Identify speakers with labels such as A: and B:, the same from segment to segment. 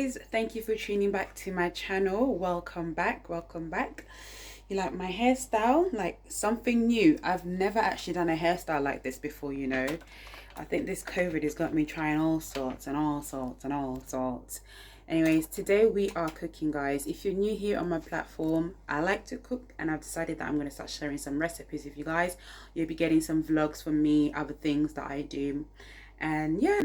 A: guys, thank you for tuning back to my channel. Welcome back. You like my hairstyle? Like something new. I've never actually done a hairstyle like this before, you know. I think this COVID has got me trying all sorts. Anyways, today we are cooking, guys. If you're new here on my platform, I like to cook and I've decided that I'm going to start sharing some recipes with you guys. You'll be getting some vlogs from me, other things that I do. And yeah,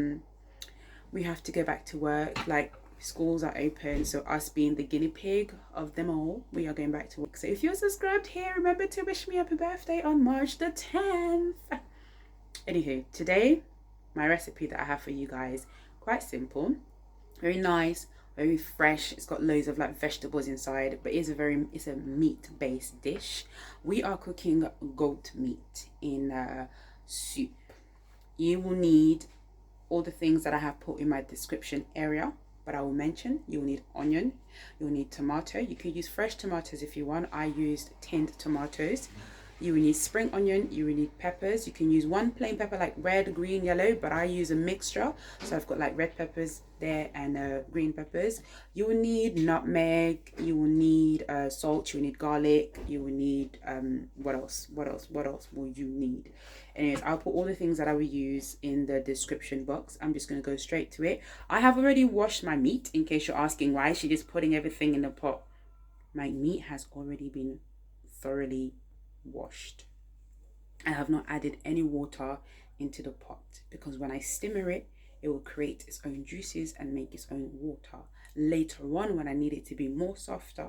A: we have to go back to work. Like, schools are open, so us being the guinea pig of them all, we are going back to work. So if you're subscribed here, remember to wish me happy birthday on March the 10th. Anywho, today my recipe that I have for you guys, quite simple, very nice, very fresh. It's got loads of like vegetables inside, but it's a meat based dish. We are cooking goat meat in soup. You will need all the things that I have put in my description area, but I will mention. You'll need onion, you'll need tomato. You can use fresh tomatoes if you want. I used tinned tomatoes. You will need spring onion, you will need peppers. You can use one plain pepper like red, green, yellow, but I use a mixture. So I've got like red peppers there and green peppers. You will need nutmeg, you will need salt, you will need garlic, you will need what else will you need? Anyways, I'll put all the things that I will use in the description box. I'm just going to go straight to it. I have already washed my meat, in case you're asking why is she just putting everything in the pot. My meat has already been thoroughly washed. I have not added any water into the pot because when I simmer it, it will create its own juices and make its own water. Later on, when I need it to be more softer,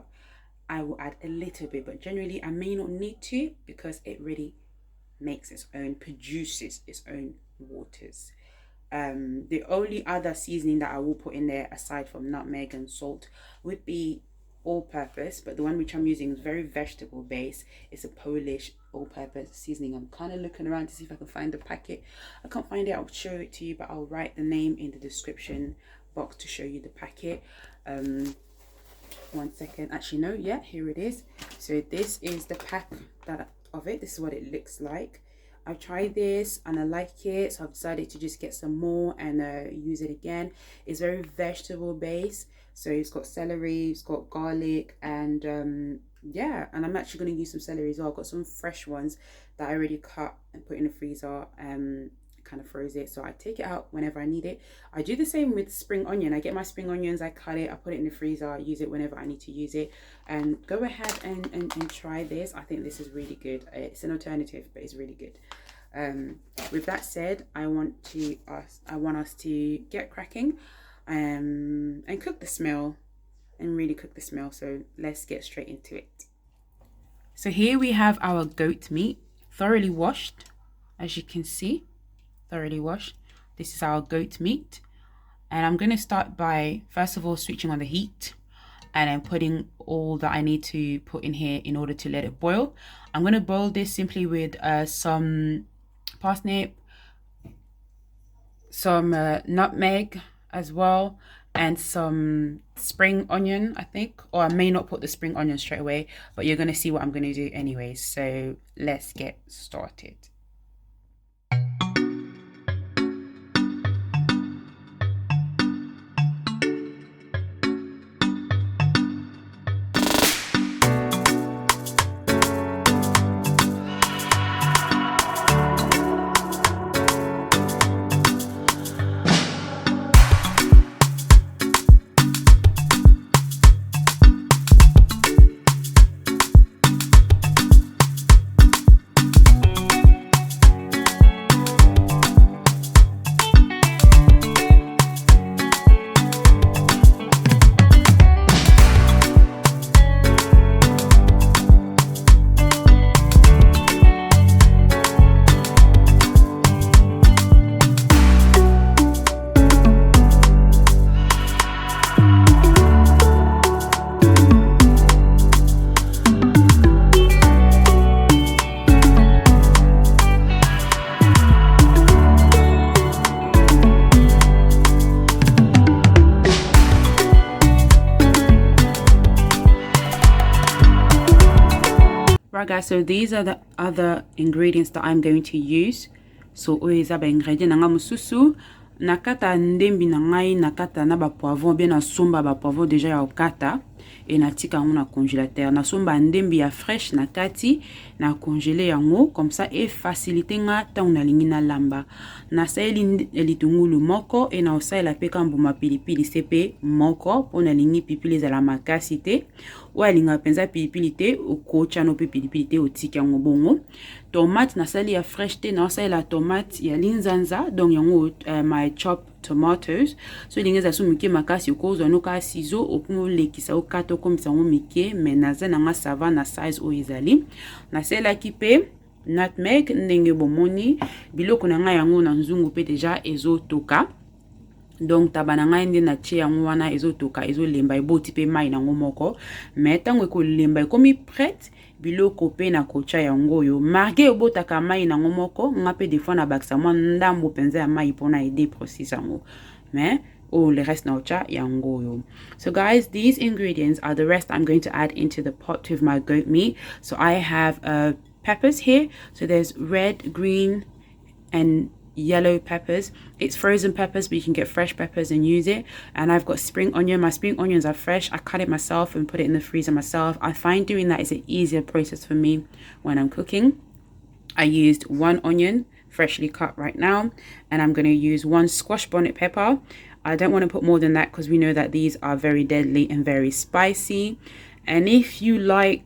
A: I will add a little bit, but generally I may not need to because it really produces its own waters. The only other seasoning that I will put in there aside from nutmeg and salt would be all-purpose, but the one which I'm using is very vegetable based. It's a Polish all-purpose seasoning. I'm kind of looking around to see if I can find the packet. I can't find it. I'll show it to you, but I'll write the name in the description box to show you the packet. 1 second. Actually, no, yeah, here it is. So this is the pack of it. This is what it looks like. I've tried this and I like it, so I've decided to just get some more and use it again. It's very vegetable based, so it's got celery, it's got garlic, and yeah, and I'm actually going to use some celery as well. I've got some fresh ones that I already cut and put in the freezer, kind of froze it, so I take it out whenever I need it. I do the same with spring onion. I get my spring onions, I cut it, I put it in the freezer, I use it whenever I need to use it. And go ahead and try this. I think this is really good. It's an alternative, but it's really good. With that said, I want us to get cracking and cook the smell, and really cook the smell. So let's get straight into it. So here we have our goat meat, thoroughly washed, as you can see. Thoroughly washed. This is our goat meat, and I'm going to start by first of all switching on the heat and then putting all that I need to put in here in order to let it boil. I'm going to boil this simply with some parsnip, some nutmeg as well, and some spring onion, I think, or I may not put the spring onion straight away, but you're going to see what I'm going to do anyways. So let's get started. Right guys, so these are the other ingredients that I'm going to use. So ingredient nanga mususu nakata ndembi na ngai nakata na ba poivron bien na somba ba poivron déjà ya okata et natika yango na congélateur na somba ndembi ya fraîche na kati na congelé yango comme ça et faciliter nga tant na lingi na lamba na saeli litungulu moko et na osaela pe kambuma pilipili sepe moko pona lingi pilipili za la makasite ou alinga penza pilipili te okocha no pe pilipili te otika yango bongo tomate na sali ya fraîche te na osaela tomate ya linzanza donc yango my chop tomatoes so lingeza su mike makasi okozwa no ka ciseau okumo lekisa okato komisa ngo mike mais naza nanga sava na size o ezali na sela kipe nutmeg ndenge bomoni biloko na nga yango na nzungu pe déjà ezotoka donc tabana nga ende na tie yango wana ezotoka ezolemba eboti pe mai nango moko mais tango ekolemba ekomi prête biloko pe na kocha yango yo marqué obotaka mai nango moko nga pe des fois na bakisa mwa ndambo penza ya mai pona aider process yango mais le rest na ocha yango yo. So guys, these ingredients are the rest I'm going to add into the pot with my goat meat. So I have peppers here. So there's red, green and yellow peppers. It's frozen peppers, but you can get fresh peppers and use it. And I've got spring onion. My spring onions are fresh. I cut it myself and put it in the freezer myself. I find doing that is an easier process for me when I'm cooking. I used 1 onion freshly cut right now, and I'm going to use 1 Scotch Bonnet Pepper. I don't want to put more than that because we know that these are very deadly and very spicy. And if you like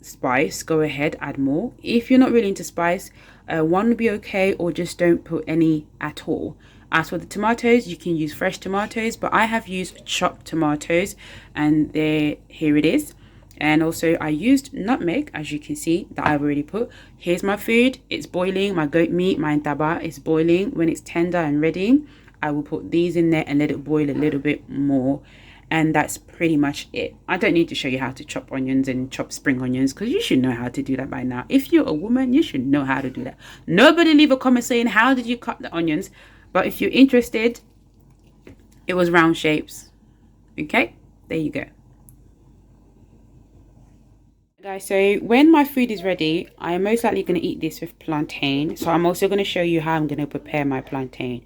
A: spice, go ahead, add more. If you're not really into spice, 1 would be okay, or just don't put any at all. As for the tomatoes, you can use fresh tomatoes, but I have used chopped tomatoes, and here it is. And also I used nutmeg, as you can see, that I've already put. Here's my food. It's boiling. My goat meat, my ntaba, is boiling. When it's tender and ready, I will put these in there and let it boil a little bit more. And that's pretty much it. I don't need to show you how to chop onions and chop spring onions because you should know how to do that by now. If you're a woman, you should know how to do that. Nobody leave a comment saying, how did you cut the onions? But if you're interested, it was round shapes. Okay, there you go. Guys, so when my food is ready, I am most likely going to eat this with plantain. So I'm also going to show you how I'm going to prepare my plantain.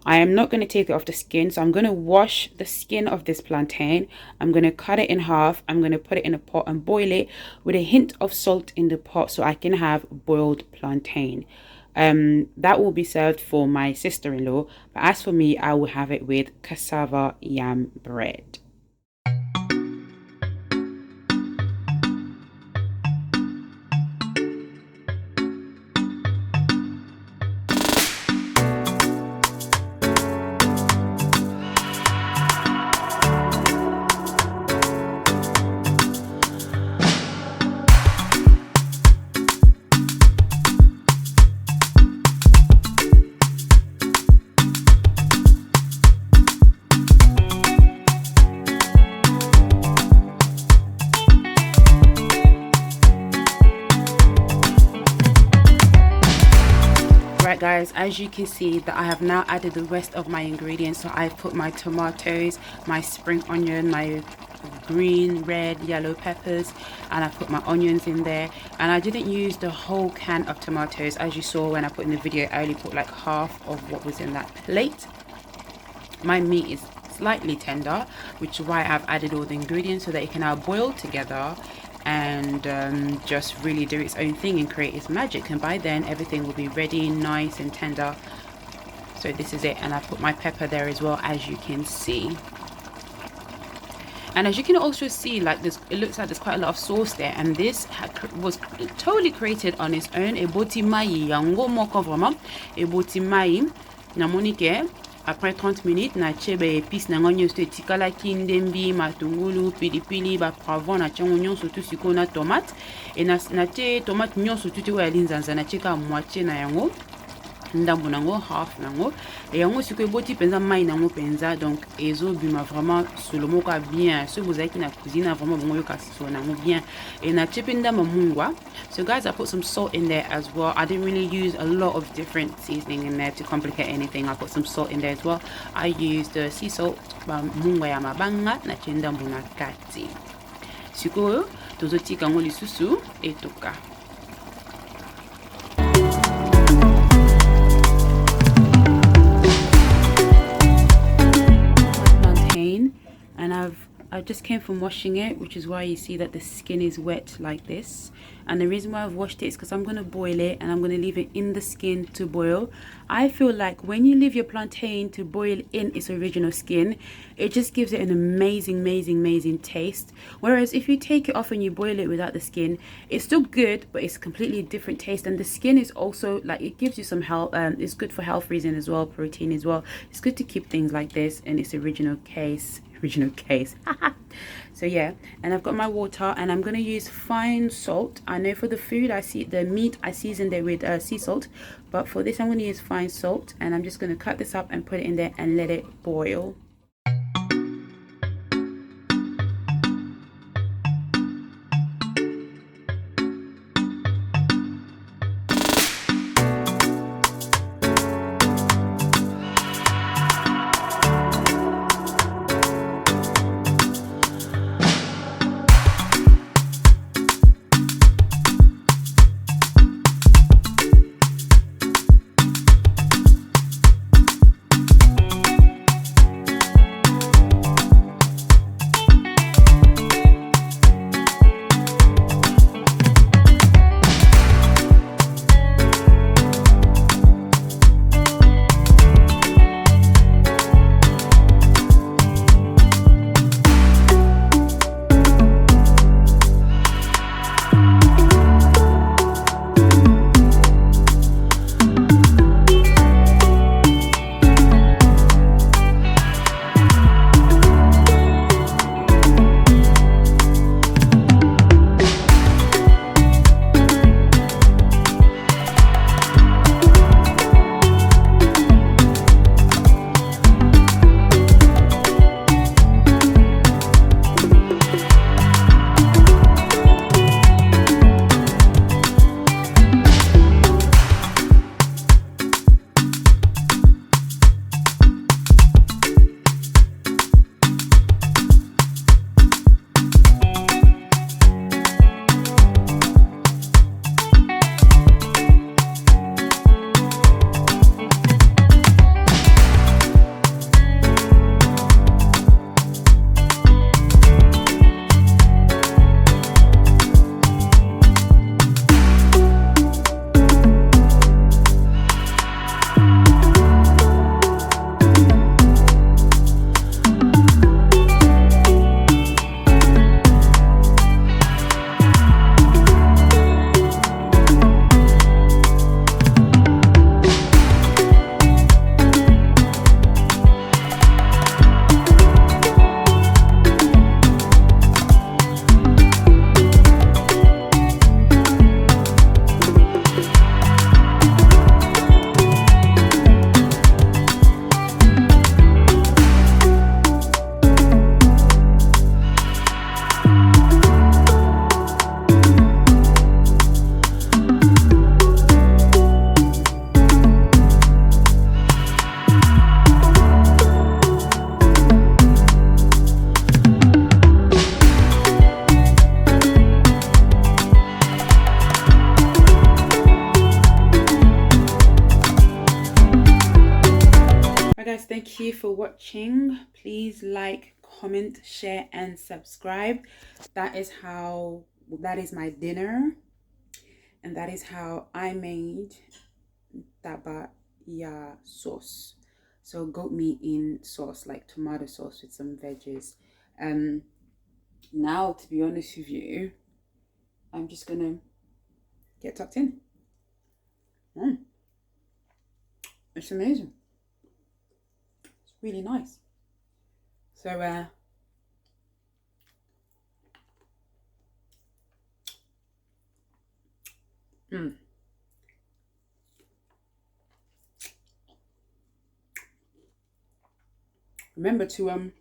A: I am not going to take it off the skin, so I'm going to wash the skin of this plantain. I'm going to cut it in half. I'm going to put it in a pot and boil it with a hint of salt in the pot so I can have boiled plantain. That will be served for my sister-in-law, but as for me, I will have it with cassava yam bread. Right guys, as you can see that I have now added the rest of my ingredients. So I've put my tomatoes, my spring onion, my green, red, yellow peppers, and I put my onions in there. And I didn't use the whole can of tomatoes. As you saw when I put in the video, I only put like half of what was in that plate. My meat is slightly tender, which is why I've added all the ingredients so that it can now boil together and just really do its own thing and create its magic. And by then everything will be ready, nice and tender. So this is it, and I put my pepper there as well, as you can see. And as you can also see, like this, it looks like there's quite a lot of sauce there, and this was totally created on its own. Eboti mai yango moko vraiment. Eboti mai na monike. Après 30 minutes, na chebe épices na ngonyo sto tikala kindembi, matungulu, pilipili, ba poivron na chango nyonso tout siko na tomate. Et na te tomate nyonso tout ya linzanza na cheka moitié na yango. Ndambo nango half nango. Et yango siko eboti penza mai nango penza, donc ezo bima vraiment solo moko bien. Ce vous avez qui na cuisine vraiment bongo yoka so nango bien. Et na chepe ndama mungwa. So guys, I put some salt in there as well. I didn't really use a lot of different seasoning in there to complicate anything. I put some salt in there as well. I used the sea salt, mungwa ya mabanga na chendambo na kati. Siko tozotika ngo lisusu etoka. I just came from washing it, which is why you see that the skin is wet like this. And the reason why I've washed it is because I'm going to boil it and I'm going to leave it in the skin to boil. I feel like when you leave your plantain to boil in its original skin, it just gives it an amazing taste. Whereas if you take it off and you boil it without the skin, it's still good, but it's completely different taste. And the skin is also like, it gives you some health. It's good for health reason as well, protein as well. It's good to keep things like this in its original case. So yeah, and I've got my water and I'm going to use fine salt. I know for the food, the meat I seasoned it with sea salt, but for this I'm going to use fine salt, and I'm just going to cut this up and put it in there and let it boil. Guys, thank you for watching. Please like, comment, share and subscribe. That is my dinner, and that is how I made Ntaba sauce. So goat meat in sauce, like tomato sauce with some veggies. Now, to be honest with you, I'm just gonna get tucked in. It's amazing. Really nice. So remember to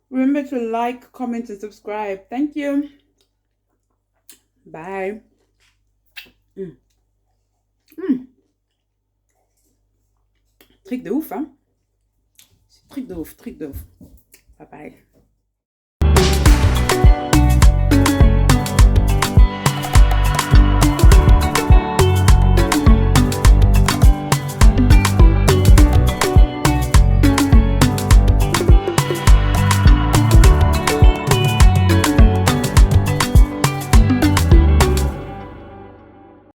A: remember to like, comment and subscribe. Thank you. Bye. Truc de ouf, hein? Truc de ouf, truc de ouf. Bye bye.